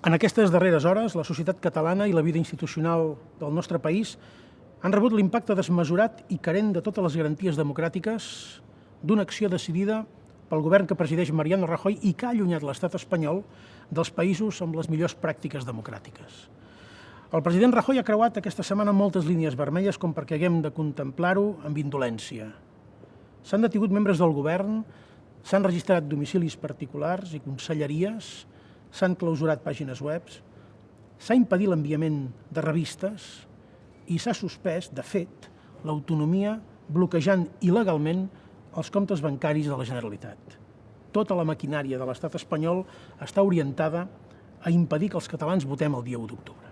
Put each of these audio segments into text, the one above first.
En aquestes darreres hores, la societat catalana i la vida institucional del nostre país han rebut l'impacte desmesurat i carent de totes les garanties democràtiques d'una acció decidida pel govern que presideix Mariano Rajoy i que ha allunyat l'estat espanyol dels països amb les millors pràctiques democràtiques. El president Rajoy ha creuat aquesta setmana moltes línies vermelles com perquè haguem de contemplar-ho amb indolència. S'han detingut membres del govern, s'han registrat domicilis particulars i conselleries, s'han clausurat pàgines web, s'ha impedit l'enviament de revistes i s'ha suspès, de fet, l'autonomia bloquejant il·legalment els comptes bancaris de la Generalitat. Tota la maquinària de l'estat espanyol està orientada a impedir que els catalans votem el dia 1 d'octubre.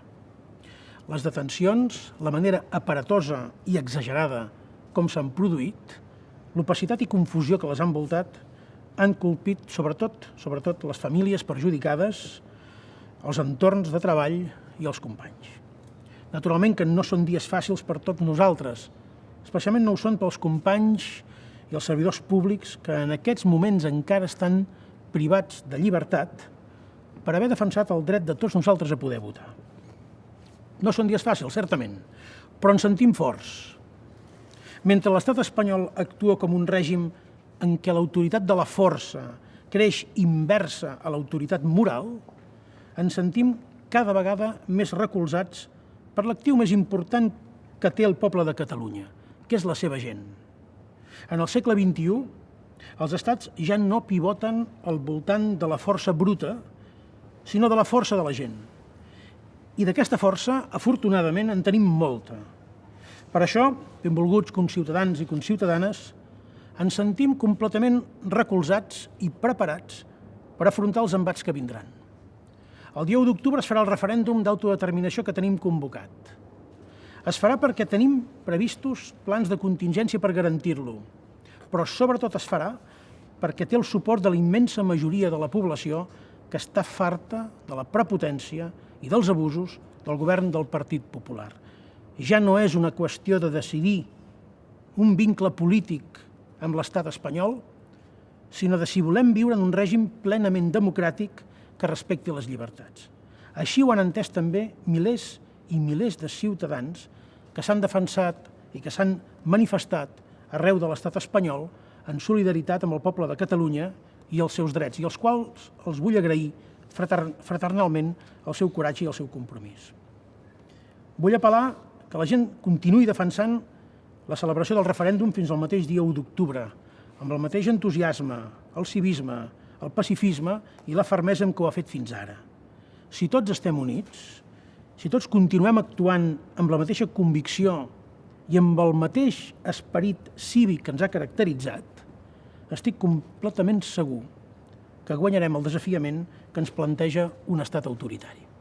Les detencions, la manera aparatosa i exagerada com s'han produït, l'opacitat i confusió que les han envoltat, han colpit sobretot les famílies perjudicades, els entorns de treball i els companys. Naturalment que no són dies fàcils per tots nosaltres, especialment no ho són pels companys i els servidors públics que en aquests moments encara estan privats de llibertat per haver defensat el dret de tots nosaltres a poder votar. No són dies fàcils, certament, però ens sentim forts. Mentre l'estat espanyol actua com un règim en què l'autoritat de la força creix inversa a l'autoritat moral, ens sentim cada vegada més recolzats per l'actiu més important que té el poble de Catalunya, que és la seva gent. En el segle XXI, els estats ja no pivoten al voltant de la força bruta, sinó de la força de la gent. I d'aquesta força, afortunadament, en tenim molta. Per això, benvolguts conciutadans i conciutadanes, ens sentim completament recolzats i preparats per afrontar els embats que vindran. El dia 1 d'octubre es farà el referèndum d'autodeterminació que tenim convocat. Es farà perquè tenim previstos plans de contingència per garantir-lo, però sobretot es farà perquè té el suport de la immensa majoria de la població que està farta de la prepotència i dels abusos del govern del Partit Popular. Ja no és una qüestió de decidir un vincle polític amb l'estat espanyol, sinó de si volem viure en un règim plenament democràtic que respecti les llibertats. Així ho han entès també milers i milers de ciutadans que s'han defensat i que s'han manifestat arreu de l'estat espanyol en solidaritat amb el poble de Catalunya i els seus drets, i als quals els vull agrair fraternalment el seu coratge i el seu compromís. Vull apel·lar que la gent continuï defensant la celebració del referèndum fins al mateix dia 1 d'octubre, amb el mateix entusiasme, el civisme, el pacifisme i la fermesa amb què ho ha fet fins ara. Si tots estem units, si tots continuem actuant amb la mateixa convicció i amb el mateix esperit cívic que ens ha caracteritzat, estic completament segur que guanyarem el desafiament que ens planteja un estat autoritari.